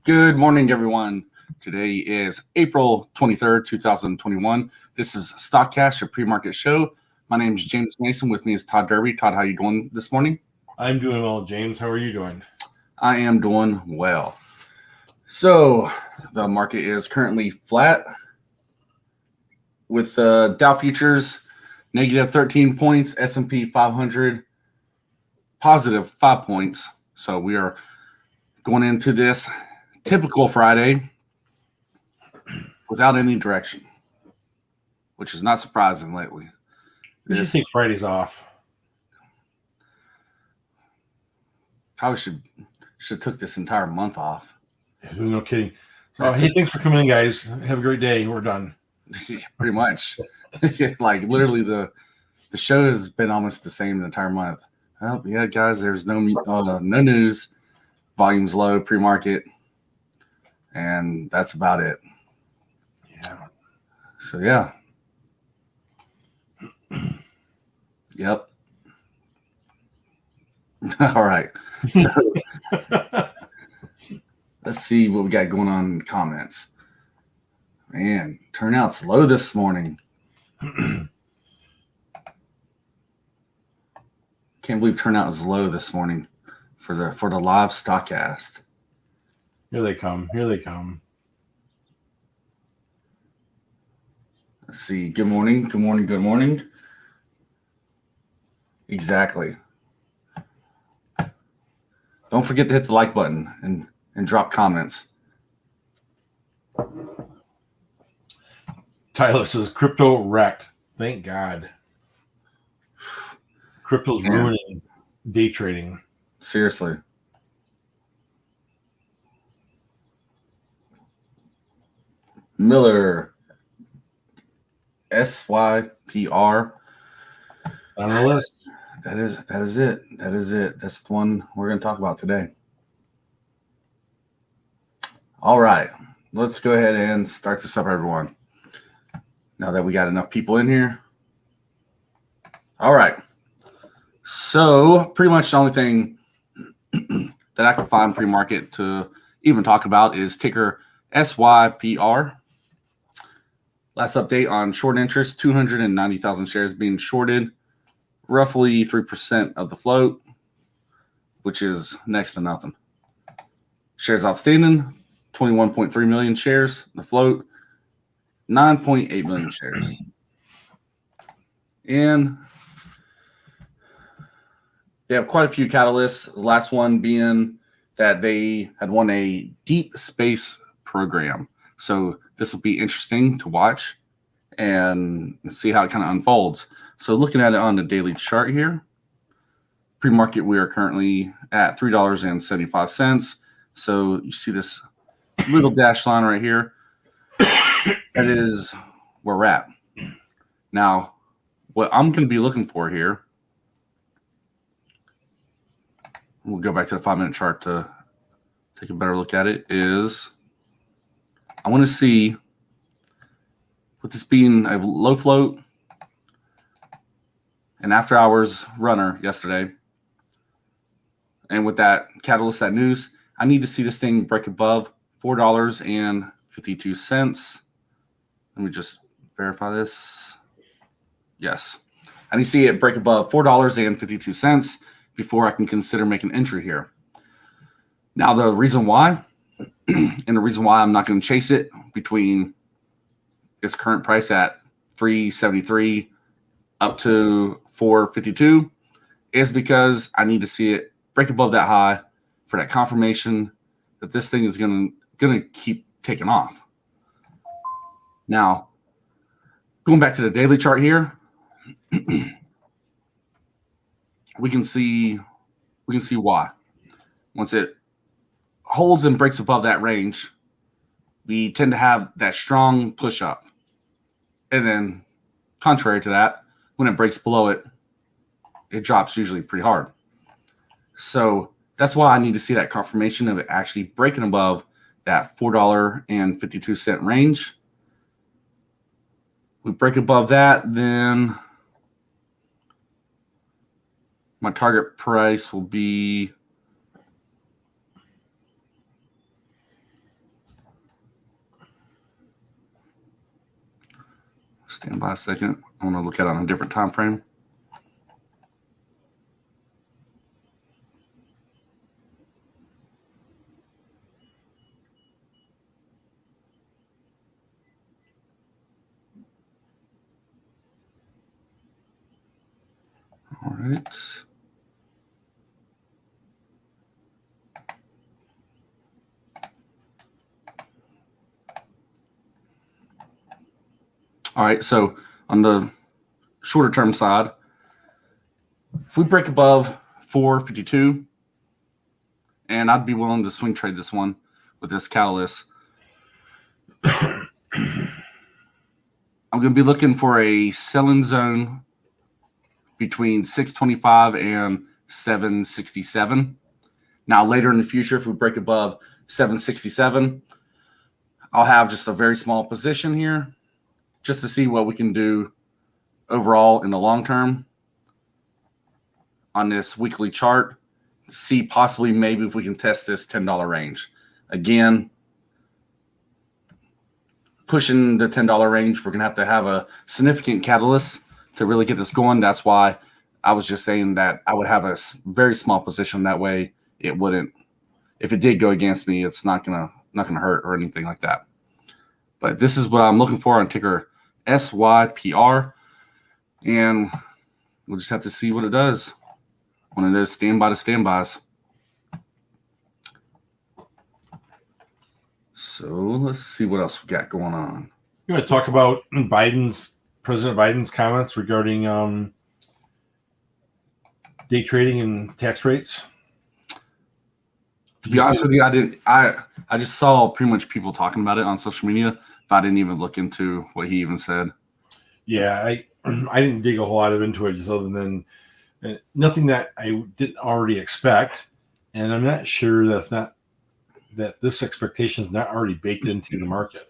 Good morning, everyone. Today is April 23rd, 2021. This is StockCast, your pre-market show. My name is James Mason. With me is Todd Derby. Todd, how are you doing this morning? I'm doing well, James. How are you doing? I am doing well. So the market is currently flat with the Dow futures negative 13 points, S&P 500 positive 5 points. So we are going into this typical Friday without any direction, which is not surprising lately. We should take Fridays off. Probably should took this entire month off. No kidding. So, hey, thanks for coming in, guys. Have a great day. We're done. Pretty much. Like literally the show has been almost the same the entire month. Well, yeah, guys, there's no news. Volume's low, pre-market, and that's about it. Yeah. So yeah. Yep. All right. So let's see what we got going on in the comments. Man, turnout's low this morning. Can't believe turnout is low this morning for the live StockCast. Here they come. Here they come. Let's see. Good morning. Good morning. Good morning. Exactly. Don't forget to hit the like button and drop comments. Tyler says crypto wrecked. Thank God. Crypto's ruining day trading. Seriously. Miller. SYPR. On the list. That is it. That is it. That's the one we're going to talk about today. All right. Let's go ahead and start this up, everyone. Now that we got enough people in here. All right. So pretty much the only thing that I can find pre-market to even talk about is ticker SYPR. Last update on short interest, 290,000 shares being shorted, roughly 3% of the float, which is next to nothing. Shares outstanding, 21.3 million shares. The float, 9.8 million shares. And they have quite a few catalysts. The last one being that they had won a deep space program. So this will be interesting to watch and see how it kind of unfolds. So looking at it on the daily chart here, pre-market, we are currently at $3.75. So you see this little dashed line right here. That is where we're at. Now, what I'm going to be looking for here, we'll go back to the 5-minute chart to take a better look at it, is I want to see, with this being a low float, an after hours runner yesterday, and with that catalyst, that news, I need to see this thing break above $4.52. Let me just verify this. Yes. I need to see it break above $4.52 before I can consider making an entry here. Now, the reason why, and the reason why I'm not going to chase it between its current price at $3.73 up to $4.52 is because I need to see it break above that high for that confirmation that this thing is going to keep taking off. Now, going back to the daily chart here, we can see why. Once it holds and breaks above that range, we tend to have that strong push up. And then contrary to that, when it breaks below it, it drops usually pretty hard. So that's why I need to see that confirmation of it actually breaking above that $4.52 range. We break above that, then my target price will be Stand by a second. I want to look at it on a different time frame. All right. All right, so on the shorter term side, if we break above 452, and I'd be willing to swing trade this one with this catalyst. I'm going to be looking for a selling zone between 625 and 767. Now, later in the future, if we break above 767, I'll have just a very small position here just to see what we can do overall in the long term on this weekly chart. See possibly maybe if we can test this $10 range. Again, pushing the $10 range, we're going to have a significant catalyst to really get this going. That's why I was just saying that I would have a very small position. That way it wouldn't, if it did go against me, it's not going to hurt or anything like that. But this is what I'm looking for on ticker SYPR. And we'll just have to see what it does. One of those standby to standbys. So let's see what else we got going on. You want to talk about President Biden's comments regarding day trading and tax rates? To be honest with you, I just saw pretty much people talking about it on social media, but I didn't even look into what he even said. Yeah, I didn't dig a whole lot into it, just other than nothing that I didn't already expect, and I'm not sure that this expectation is not already baked into the market.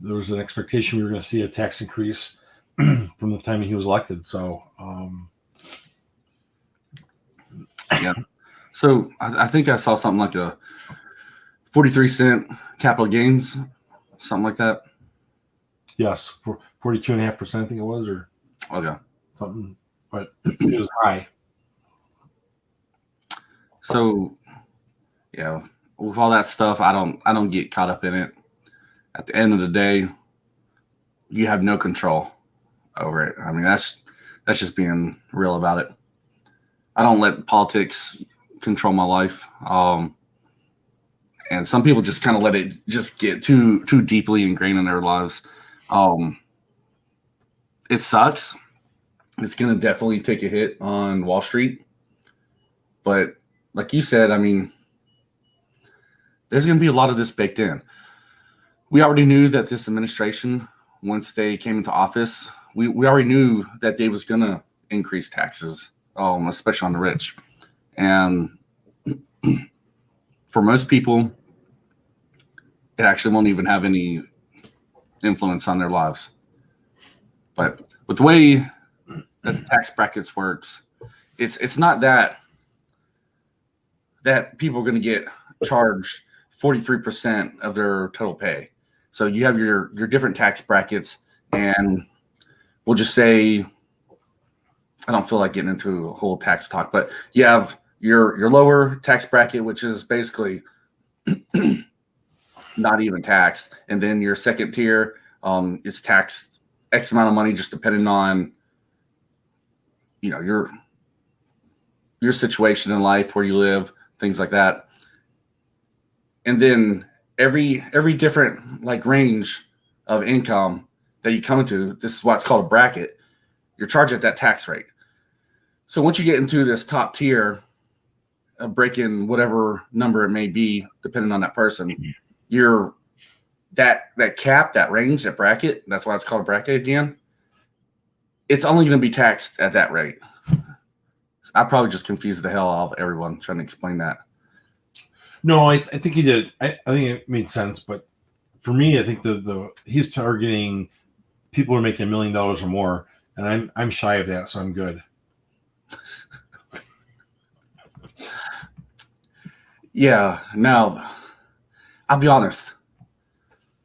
There was an expectation we were going to see a tax increase from the time he was elected. So, yeah. So I think I saw something like a 43-cent capital gains, something like that. Yes, for 42.5%, I think it was, or Okay. something, but it was high. So, yeah, with all that stuff, I don't get caught up in it. At the end of the day, you have no control over it. I mean, that's just being real about it. I don't let politics control my life. And some people just kind of let it just get too deeply ingrained in their lives. It sucks. It's going to definitely take a hit on Wall Street. But like you said, I mean, there's going to be a lot of this baked in. We already knew that this administration, once they came into office, we already knew that they was going to increase taxes, especially on the rich. And for most people, it actually won't even have any influence on their lives. But with the way that the tax brackets works, it's not that people are going to get charged 43% of their total pay. So you have your different tax brackets, and we'll just say, I don't feel like getting into a whole tax talk, but you have your lower tax bracket, which is basically not even taxed, and then your second tier is taxed X amount of money, just depending on your situation in life, where you live, things like that. And then every different range of income that you come into, this is what's called a bracket. You're charged at that tax rate. So once you get into this top tier, breaking whatever number it may be, depending on that person, you're that cap, that range, that bracket. That's why it's called a bracket again. It's only going to be taxed at that rate. I probably just confused the hell out of everyone trying to explain that. No, I think he did. I think it made sense, but for me, I think he's targeting people who are making $1 million or more, and I'm shy of that, so I'm good. Yeah. Now, I'll be honest.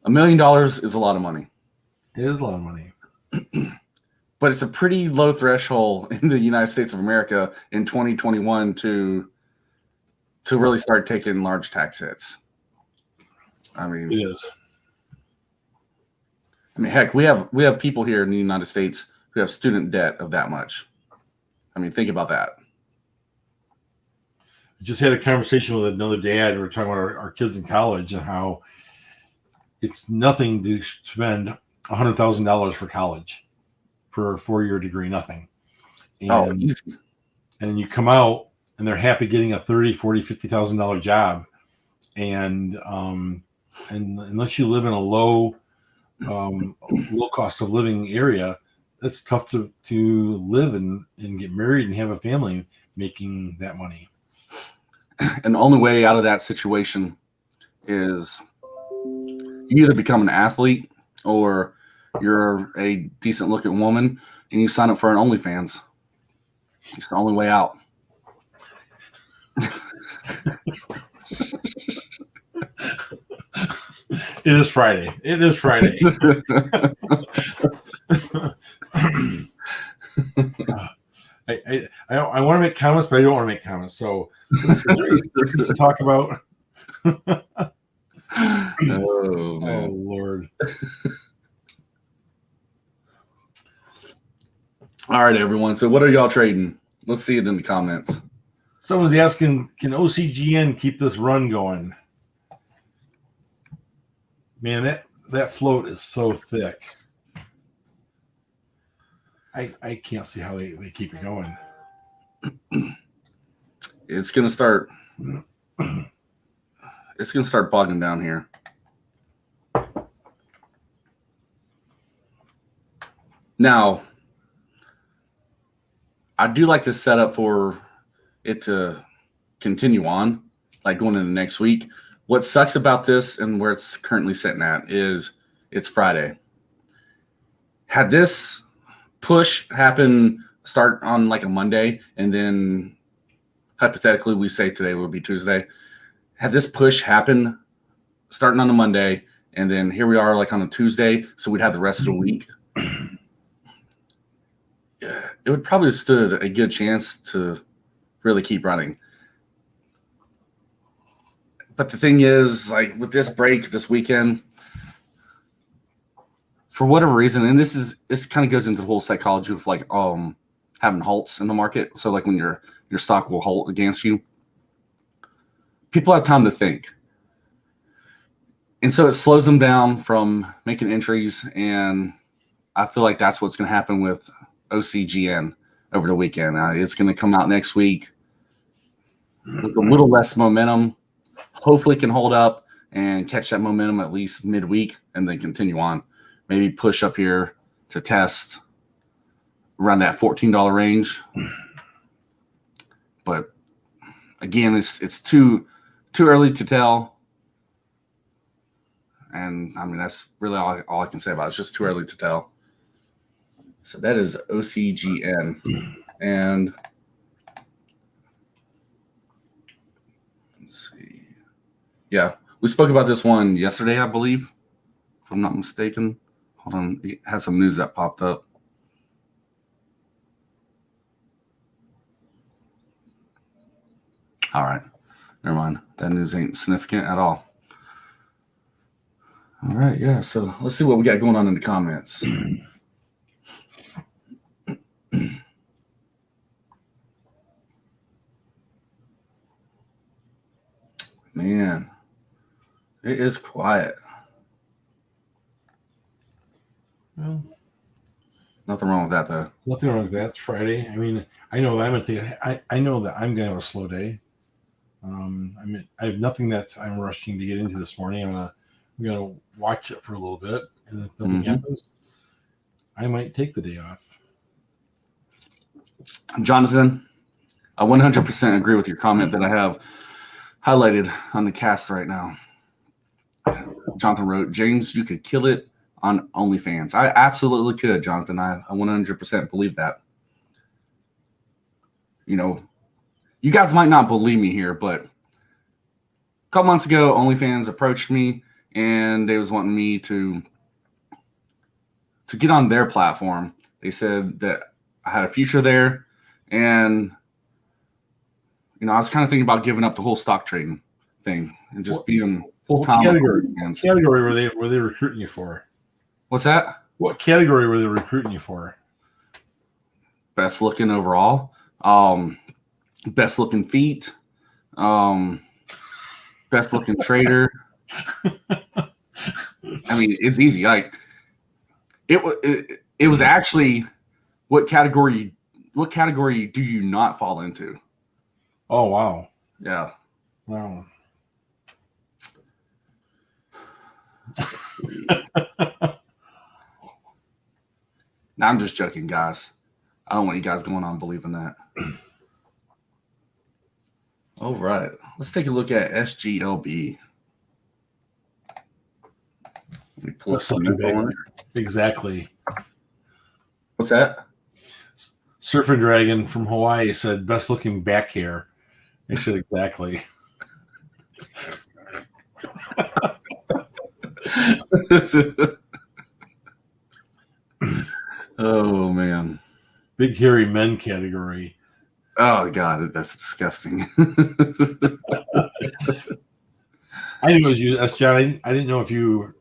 $1 million is a lot of money. It is a lot of money. But it's a pretty low threshold in the United States of America in 2021 to really start taking large tax hits. I mean, It is. I mean, heck, we have people here in the United States who have student debt of that much. I mean, think about that. I just had a conversation with another dad. We were talking about our kids in college and how it's nothing to spend $100,000 for college for a 4-year degree, nothing. And, easy. And you come out and they're happy getting a $30,000, $40,000, $50,000 job. And unless you live in a low cost of living area, that's tough to live and get married and have a family making that money. And the only way out of that situation is you either become an athlete or you're a decent looking woman and you sign up for an OnlyFans. It's the only way out. It is Friday. I want to make comments, but I don't want to make comments. So let's to talk about. Oh Lord. All right, everyone. So what are y'all trading? Let's see it in the comments. Someone's asking, can OCGN keep this run going? Man, that float is so thick. I can't see how they keep it going. It's gonna start bogging down here. Now, I do like this setup for it to continue on, like going into next week. What sucks about this and where it's currently sitting at is it's Friday. Had this push happen, start on like a Monday, and then hypothetically we say today would be Tuesday. Had this push happen starting on a Monday, and then here we are like on a Tuesday, so we'd have the rest of the week. Yeah, it would probably have stood a good chance to really keep running. But the thing is, like with this break this weekend, for whatever reason, and this kind of goes into the whole psychology of like having halts in the market. So like when your stock will halt against you, people have time to think. And so it slows them down from making entries. And I feel like that's what's going to happen with OCGN over the weekend. It's going to come out next week with a little less momentum. Hopefully can hold up and catch that momentum at least midweek and then continue on. Maybe push up here to test around that $14 range. But again, it's too early to tell. And I mean, that's really all I can say about it. It's just too early to tell. So that is OCGN. And let's see. Yeah, we spoke about this one yesterday, I believe, if I'm not mistaken. Hold on, it has some news that popped up. All right, never mind. That news ain't significant at all. All right, yeah, so let's see what we got going on in the comments. Man, it is quiet. Well, nothing wrong with that, though. Nothing wrong with that. It's Friday. I mean, I know I know that I'm gonna have a slow day. I mean, I have nothing that I'm rushing to get into this morning. I'm gonna watch it for a little bit, and if nothing happens, I might take the day off. Jonathan, I 100% agree with your comment that I have highlighted on the cast right now. Jonathan wrote, James, you could kill it on OnlyFans. I absolutely could, Jonathan. I 100% believe that. You know, you guys might not believe me here, but a couple months ago, OnlyFans approached me and they was wanting me to to get on their platform. They said that I had a future there, and I was kind of thinking about giving up the whole stock trading thing and just being full time. What category were they recruiting you for? What's that? What category were they recruiting you for? Best looking overall, best looking feet, best looking trader. I mean, it's easy. Like it was actually what category do you not fall into? Oh wow. Yeah. Wow. Now I'm just joking, guys. I don't want you guys going on believing that. All right. Let's take a look at SGLB. Let me pull some info on it. Exactly. What's that? Surfing Dragon from Hawaii said best looking back hair. I said exactly. Oh man. Big hairy men category. Oh god, that's disgusting. I knew it was you, S. John. I didn't know if you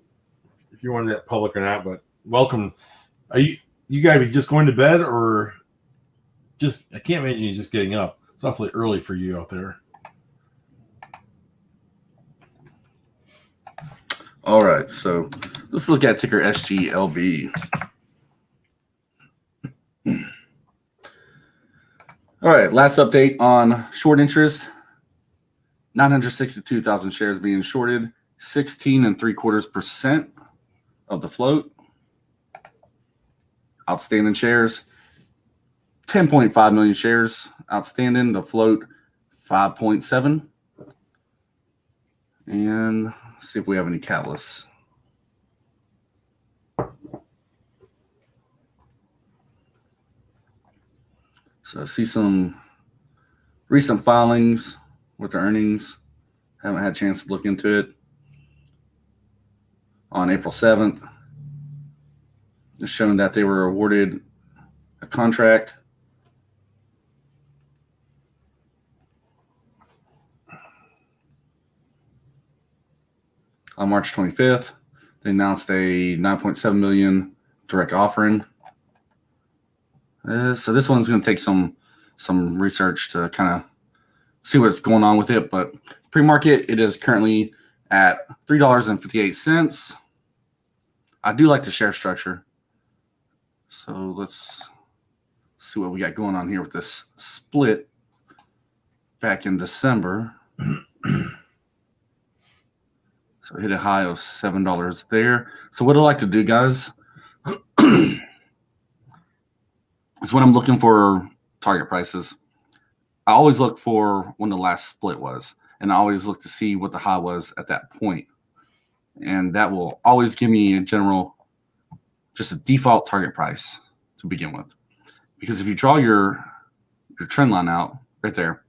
wanted that public or not, but welcome. Are you guys just going to bed or just? I can't imagine you just getting up. It's awfully early for you out there. All right, so let's look at ticker SGLB. All right, last update on short interest. 962,000 shares being shorted, 16.75% of the float. Outstanding shares, 10.5 million shares outstanding. The float, 5.7. And let's see if we have any catalysts. So I see some recent filings with the earnings. Haven't had a chance to look into it. On April 7th, it's showing that they were awarded a contract. On March 25th, they announced a 9.7 million direct offering. So this one's going to take some research to kind of see what's going on with it. But pre-market, it is currently at $3.58. I do like the share structure. So let's see what we got going on here with this split back in December. So hit a high of $7 there. So what I like to do, guys, is when I'm looking for target prices, I always look for when the last split was, and I always look to see what the high was at that point. And that will always give me just a default target price to begin with. Because if you draw your trend line out right there,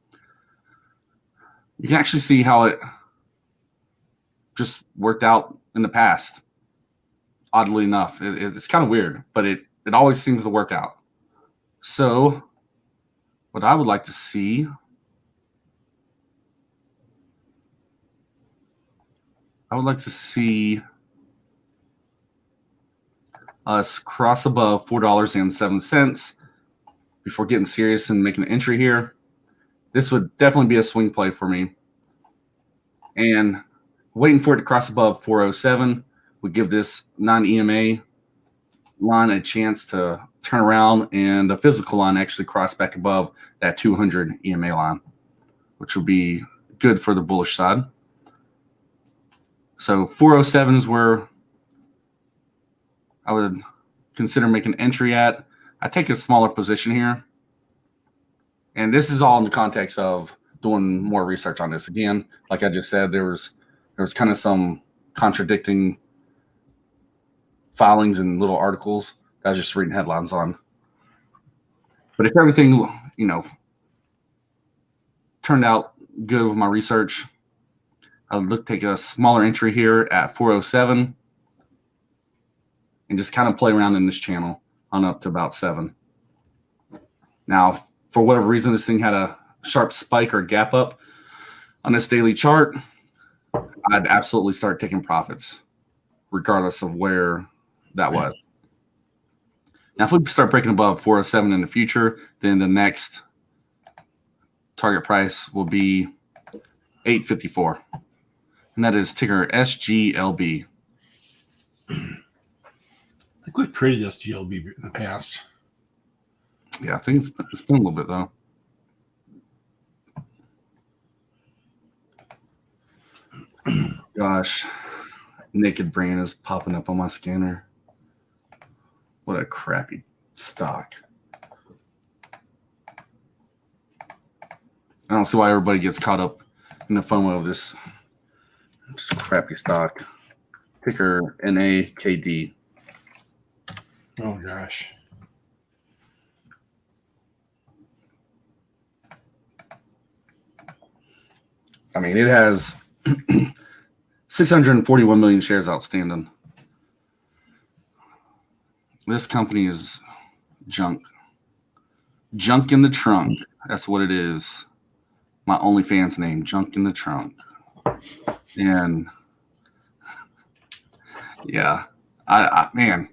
you can actually see how it just worked out in the past. Oddly enough, it's kind of weird, but it always seems to work out. So what I would like to see, us cross above $4.07 before getting serious and making an entry here. This would definitely be a swing play for me. And waiting for it to cross above 407 would give this non-EMA line a chance to turn around and the physical line actually cross back above that 200 EMA line, which would be good for the bullish side. So 407 is where I would consider making an entry at. I take a smaller position here. And this is all in the context of doing more research on this. Again, like I just said, there was kind of some contradicting filings and little articles that I was just reading headlines on. But if everything, turned out good with my research, I would look to take a smaller entry here at 407. and just kind of play around in this channel on up to about 7. Now, for whatever reason, this thing had a sharp spike or gap up on this daily chart, I'd absolutely start taking profits, regardless of where that was. Now, if we start breaking above 407 in the future, then the next target price will be 854, and that is ticker SGLB. I think we've traded SGLB in the past. Yeah, I think it's been a little bit, though. Gosh, Naked Brain is popping up on my scanner. What a crappy stock. I don't see why everybody gets caught up in the FOMO of this crappy stock. Ticker NAKD. Oh, gosh. I mean, it has 641 million shares outstanding. This company is junk. Junk in the trunk. That's what it is. My OnlyFans name, Junk in the Trunk. And yeah, I man,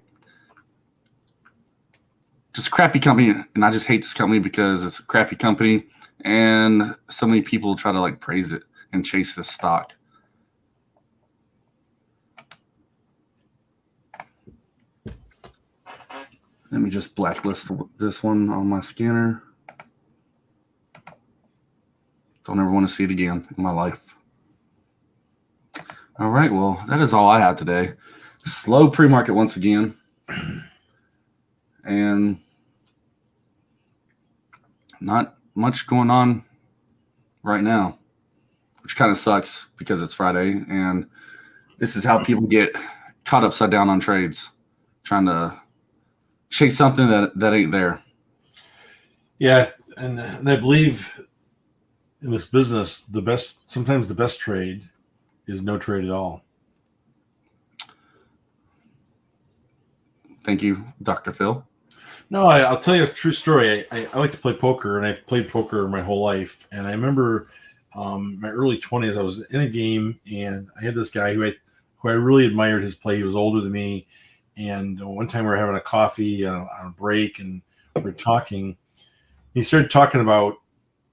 just a crappy company. And I just hate this company because it's a crappy company. And so many people try to like praise it and chase this stock. Let me just blacklist this one on my scanner. Don't ever want to see it again in my life. All right, well, that is all I had today. Slow pre-market once again. And not much going on right now, which kind of sucks because it's Friday. And this is how people get caught upside down on trades, trying to chase something that ain't there. Yeah, and I believe in this business, sometimes the best trade is no trade at all. Thank you, Dr. Phil. No, I'll tell you a true story. I like to play poker, and I've played poker my whole life. And I remember my early 20s, I was in a game, and I had this guy who I really admired his play. He was older than me. And one time we were having a coffee on a break, and we were talking. He started talking about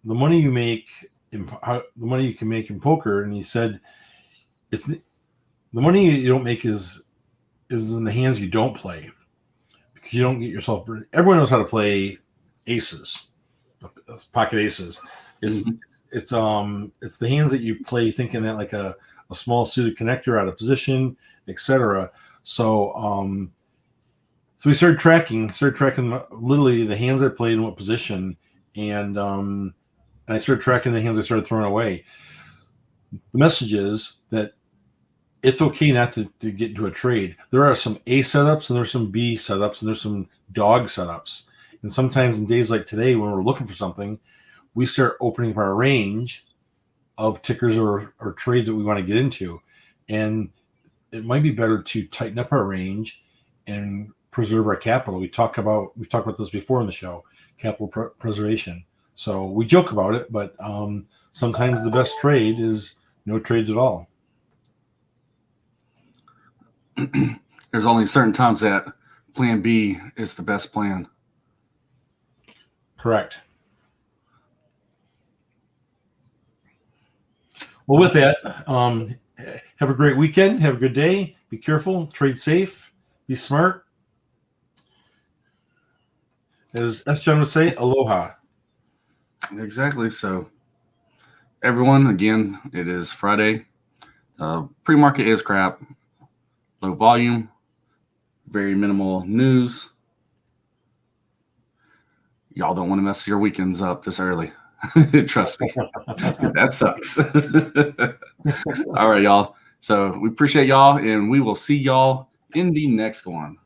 the money you make, the money you can make in poker, and he said, "It's the money you don't make is in the hands you don't play, because you don't get yourself burned." Everyone knows how to play aces, pocket aces. It's the hands that you play thinking that like a small suited connector out of position, etc. So we started tracking literally the hands I played in what position, and I started tracking the hands I started throwing away. The message is that it's okay not to get into a trade. There are some A setups, and there's some B setups, and there's some dog setups. And sometimes in days like today, when we're looking for something, we start opening up our range of tickers or trades that we want to get into. And it might be better to tighten up our range and preserve our capital. We've talked about this before in the show, capital preservation. So we joke about it, but sometimes the best trade is no trades at all. There's only certain times that plan B is the best plan. Correct. Well, with that, have a great weekend. Have a good day. Be careful. Trade safe. Be smart. As S. John would say, aloha. Exactly. So, everyone, again, it is Friday. Pre-market is crap. Low volume. Very minimal news. Y'all don't want to mess your weekends up this early. Trust me. That sucks. All right, y'all. So we appreciate y'all, and we will see y'all in the next one.